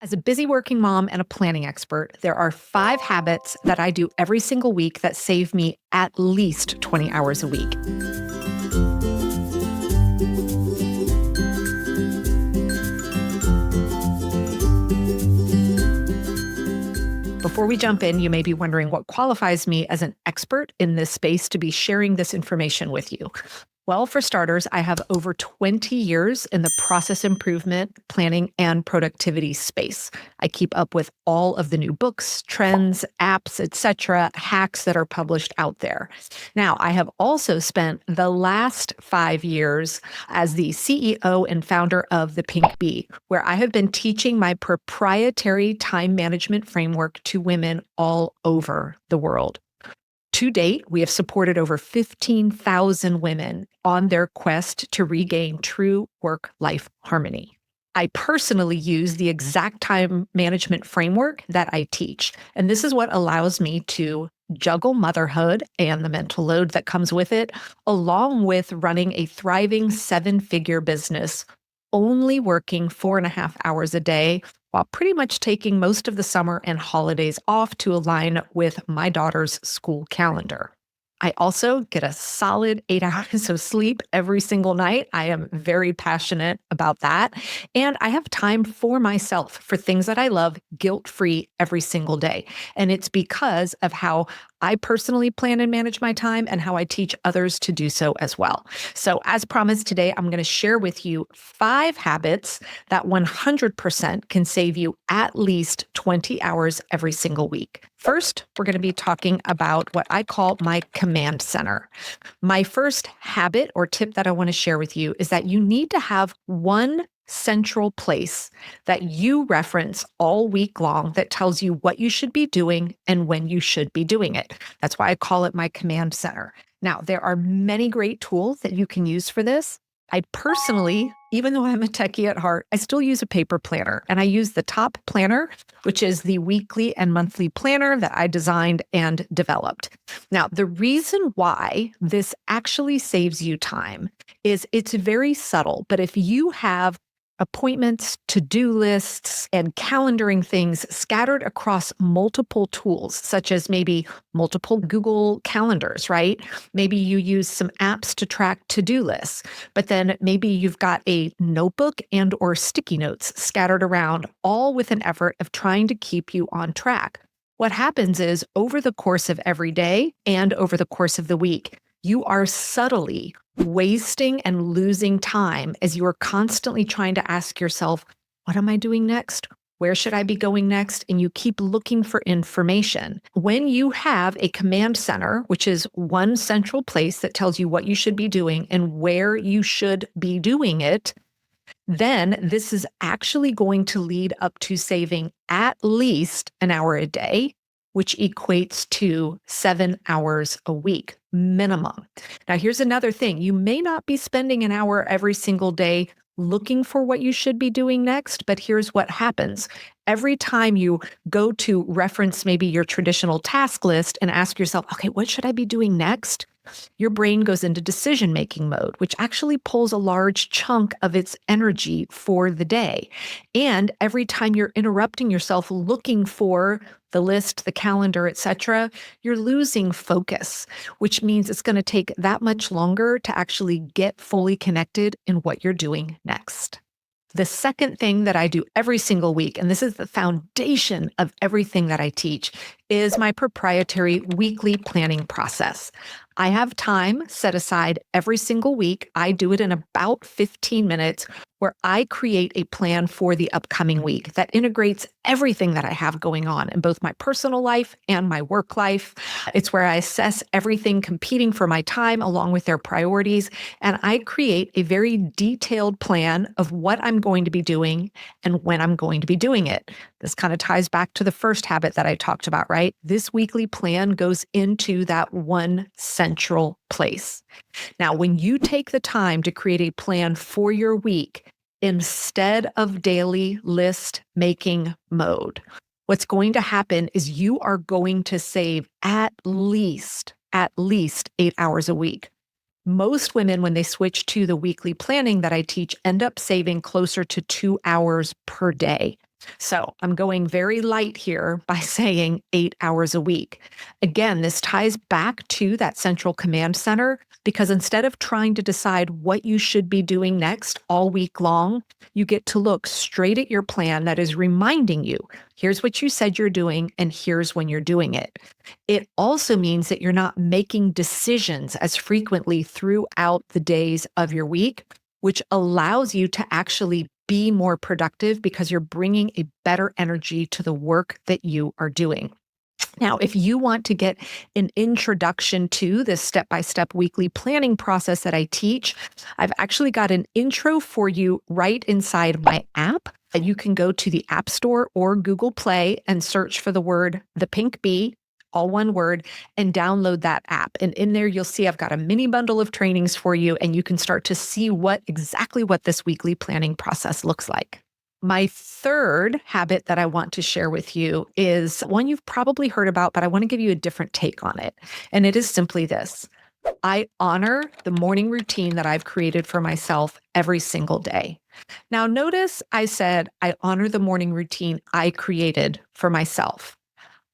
As a busy working mom and a planning expert, there are 5 habits that I do every single week that save me at least 20 hours a week. Before we jump in, you may be wondering what qualifies me as an expert in this space to be sharing this information with you. Well, for starters, I have over 20 years in the process improvement, planning, and productivity space. I keep up with all of the new books, trends, apps, etc., hacks that are published out there. Now, I have also spent the last 5 years as the CEO and founder of the Pink Bee, where I have been teaching my proprietary time management framework to women all over the world. To date, we have supported over 15,000 women on their quest to regain true work-life harmony. I personally use the exact time management framework that I teach, and this is what allows me to juggle motherhood and the mental load that comes with it, along with running a thriving 7-figure business, only working 4.5 hours a day while pretty much taking most of the summer and holidays off to align with my daughter's school calendar. I also get a solid 8 hours of sleep every single night. I am very passionate about that. And I have time for myself for things that I love guilt-free every single day. And it's because of how I personally plan and manage my time and how I teach others to do so as well. So as promised today, I'm going to share with you 5 habits that 100% can save you at least 20 hours every single week. First, we're going to be talking about what I call my command center. My first habit or tip that I want to share with you is that you need to have one central place that you reference all week long that tells you what you should be doing and when you should be doing it. That's why I call it my command center. Now, there are many great tools that you can use for this. I personally, even though I'm a techie at heart, I still use a paper planner, and I use the Top Planner, which is the weekly and monthly planner that I designed and developed. Now, the reason why this actually saves you time is it's very subtle, but if you have appointments, to-do lists, and calendaring things scattered across multiple tools, such as maybe multiple Google calendars, right? Maybe you use some apps to track to-do lists, but then maybe you've got a notebook and or sticky notes scattered around, all with an effort of trying to keep you on track. What happens is over the course of every day and over the course of the week, you are subtly wasting and losing time as you are constantly trying to ask yourself, what am I doing next? Where should I be going next? And you keep looking for information. When you have a command center, which is one central place that tells you what you should be doing and where you should be doing it, then this is actually going to lead up to saving at least an hour a day, which equates to 7 hours a week minimum. Now, here's another thing. You may not be spending an hour every single day looking for what you should be doing next, but here's what happens. Every time you go to reference maybe your traditional task list and ask yourself, okay, what should I be doing next? Your brain goes into decision-making mode, which actually pulls a large chunk of its energy for the day. And every time you're interrupting yourself looking for the list, the calendar, etc., you're losing focus, which means it's going to take that much longer to actually get fully connected in what you're doing next. The second thing that I do every single week, and this is the foundation of everything that I teach, is my proprietary weekly planning process. I have time set aside every single week. I do it in about 15 minutes where I create a plan for the upcoming week that integrates everything that I have going on in both my personal life and my work life. It's where I assess everything competing for my time along with their priorities, and I create a very detailed plan of what I'm going to be doing and when I'm going to be doing it. This kind of ties back to the first habit that I talked about, right? This weekly plan goes into that one central place. Now, when you take the time to create a plan for your week instead of daily list making mode, what's going to happen is you are going to save at least 8 hours a week. Most women, when they switch to the weekly planning that I teach, end up saving closer to 2 hours per day. So I'm going very light here by saying 8 hours a week. Again, this ties back to that central command center because instead of trying to decide what you should be doing next all week long, you get to look straight at your plan that is reminding you, here's what you said you're doing, and here's when you're doing it. It also means that you're not making decisions as frequently throughout the days of your week, which allows you to actually be more productive because you're bringing a better energy to the work that you are doing. Now, if you want to get an introduction to this step-by-step weekly planning process that I teach, I've actually got an intro for you right inside my app. And you can go to the App Store or Google Play and search for the word The Pink Bee, all one word, and download that app. And in there, you'll see I've got a mini bundle of trainings for you, and you can start to see exactly what this weekly planning process looks like. My third habit that I want to share with you is one you've probably heard about, but I want to give you a different take on it. And it is simply this. I honor the morning routine that I've created for myself every single day. Now, notice I said I honor the morning routine I created for myself.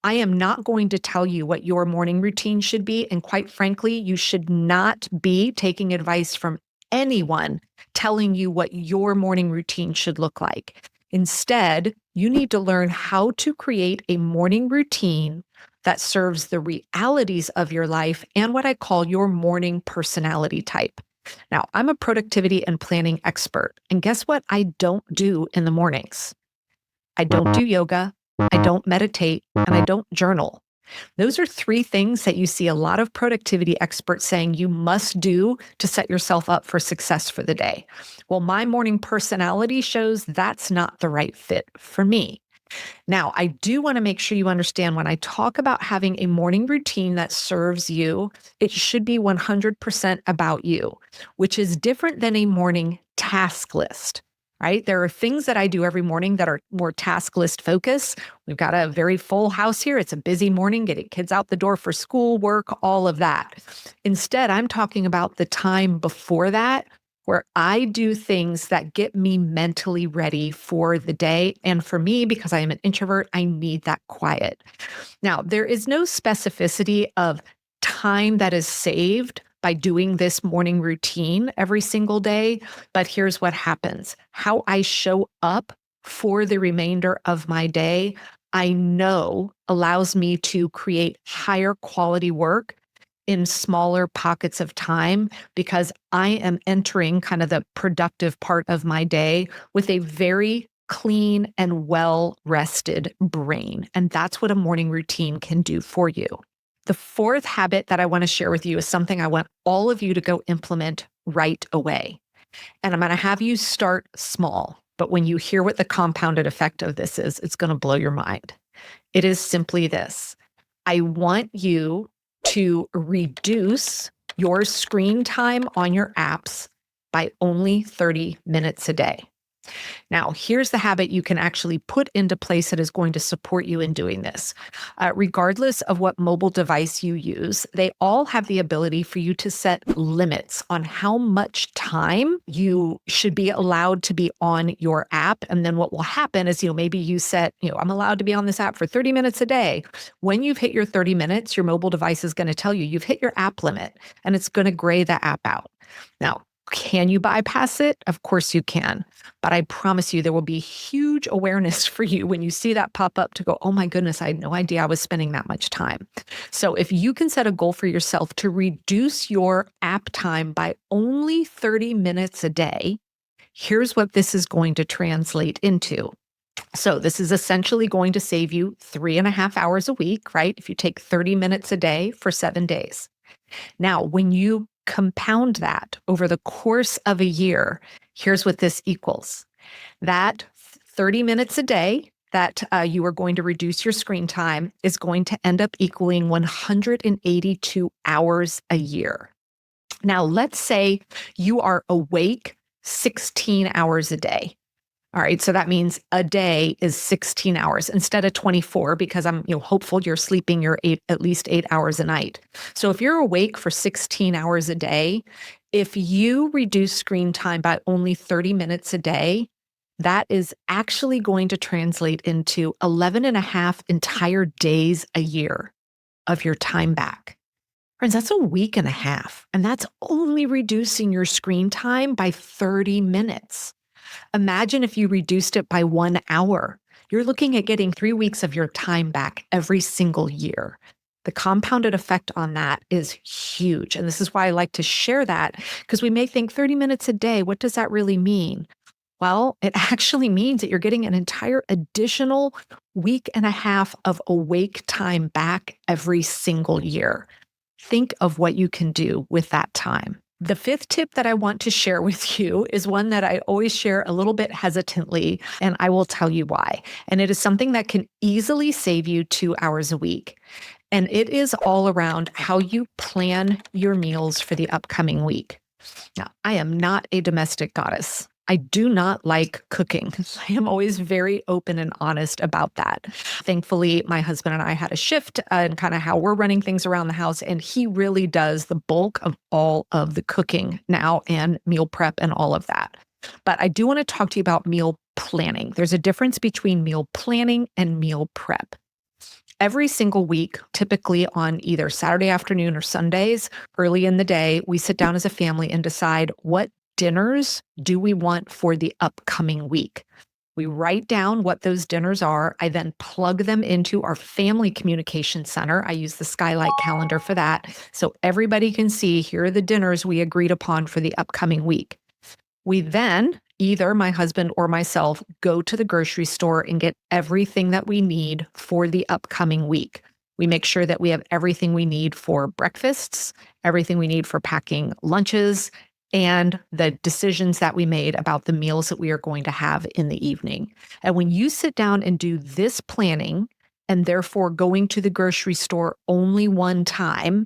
I am not going to tell you what your morning routine should be. And quite frankly, you should not be taking advice from anyone telling you what your morning routine should look like. Instead, you need to learn how to create a morning routine that serves the realities of your life and what I call your morning personality type. Now, I'm a productivity and planning expert. And guess what I don't do in the mornings? I don't do yoga, I don't meditate, and I don't journal. Those are three things that you see a lot of productivity experts saying you must do to set yourself up for success for the day. Well, my morning personality shows that's not the right fit for me. Now, I do want to make sure you understand when I talk about having a morning routine that serves you, it should be 100% about you, which is different than a morning task list. Right? There are things that I do every morning that are more task list focused. We've got a very full house here. It's a busy morning, getting kids out the door for school, work, all of that. Instead, I'm talking about the time before that, where I do things that get me mentally ready for the day. And for me, because I am an introvert, I need that quiet. Now, there is no specificity of time that is saved by doing this morning routine every single day, but here's what happens. How I show up for the remainder of my day, I know allows me to create higher quality work in smaller pockets of time because I am entering kind of the productive part of my day with a very clean and well-rested brain. And that's what a morning routine can do for you. The fourth habit that I want to share with you is something I want all of you to go implement right away. And I'm going to have you start small. But when you hear what the compounded effect of this is, it's going to blow your mind. It is simply this. I want you to reduce your screen time on your apps by only 30 minutes a day. Now, here's the habit you can actually put into place that is going to support you in doing this. Regardless of what mobile device you use, they all have the ability for you to set limits on how much time you should be allowed to be on your app. And then what will happen is, maybe you set, I'm allowed to be on this app for 30 minutes a day. When you've hit your 30 minutes, your mobile device is going to tell you you've hit your app limit, and it's going to gray the app out. Now, can you bypass it? Of course you can. But I promise you, there will be huge awareness for you when you see that pop up to go, oh my goodness, I had no idea I was spending that much time. So if you can set a goal for yourself to reduce your app time by only 30 minutes a day, here's what this is going to translate into. So this is essentially going to save you 3.5 hours a week, right? If you take 30 minutes a day for 7 days. Now, when you compound that over the course of a year, here's what this equals. That 30 minutes a day that you are going to reduce your screen time is going to end up equaling 182 hours a year. Now, let's say you are awake 16 hours a day. All right, so that means a day is 16 hours instead of 24 because I'm hopeful you're sleeping at least 8 hours a night. So if you're awake for 16 hours a day, if you reduce screen time by only 30 minutes a day, That is actually going to translate into 11 and a half entire days a year of your time back. Friends, that's a week and a half, and that's only reducing your screen time by 30 minutes. Imagine if you reduced it by 1 hour. You're looking at getting 3 weeks of your time back every single year. The compounded effect on that is huge. And this is why I like to share that, because we may think 30 minutes a day, what does that really mean? Well, it actually means that you're getting an entire additional week and a half of awake time back every single year. Think of what you can do with that time. The fifth tip that I want to share with you is one that I always share a little bit hesitantly, and I will tell you why. And it is something that can easily save you 2 hours a week. And it is all around how you plan your meals for the upcoming week. Now, I am not a domestic goddess. I do not like cooking. I am always very open and honest about that. Thankfully, my husband and I had a shift in kind of how we're running things around the house, and he really does the bulk of all of the cooking now and meal prep and all of that. But I do want to talk to you about meal planning. There's a difference between meal planning and meal prep. Every single week, typically on either Saturday afternoon or Sundays, early in the day, we sit down as a family and decide what dinners do we want for the upcoming week. We write down what those dinners are. I then plug them into our family communication center. I use the Skylight calendar for that. So everybody can see here are the dinners we agreed upon for the upcoming week. We then, either my husband or myself, go to the grocery store and get everything that we need for the upcoming week. We make sure that we have everything we need for breakfasts, everything we need for packing lunches, and the decisions that we made about the meals that we are going to have in the evening. And when you sit down and do this planning, and therefore going to the grocery store only one time,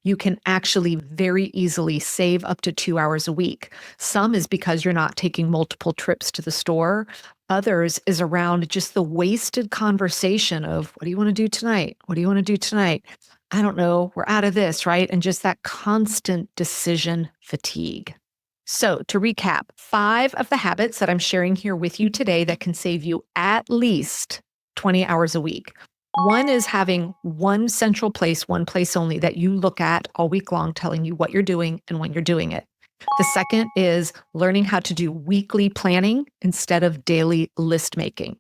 you can actually very easily save up to 2 hours a week. Some is because you're not taking multiple trips to the store. Others is around just the wasted conversation of, what do you want to do tonight? What do you want to do tonight? I don't know. We're out of this, right? And just that constant decision fatigue. So to recap, 5 of the habits that I'm sharing here with you today that can save you at least 20 hours a week. One is having one central place, one place only that you look at all week long, telling you what you're doing and when you're doing it. The second is learning how to do weekly planning instead of daily list making.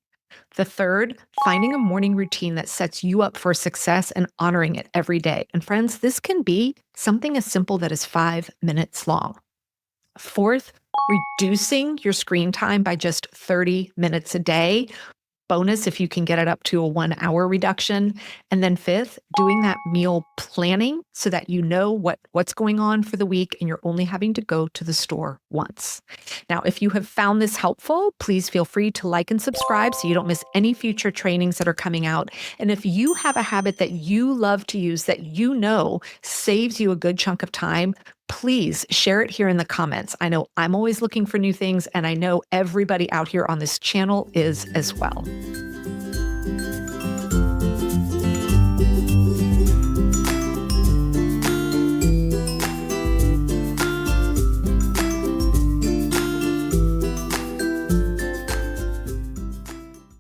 The third, finding a morning routine that sets you up for success and honoring it every day. And friends, this can be something as simple that is 5 minutes long. Fourth, reducing your screen time by just 30 minutes a day. Bonus if you can get it up to a 1 hour reduction. And then fifth, doing that meal planning so that you know what's going on for the week and you're only having to go to the store once. Now, if you have found this helpful, please feel free to like and subscribe so you don't miss any future trainings that are coming out. And if you have a habit that you love to use that you know saves you a good chunk of time, please share it here in the comments. I know I'm always looking for new things, and I know everybody out here on this channel is as well.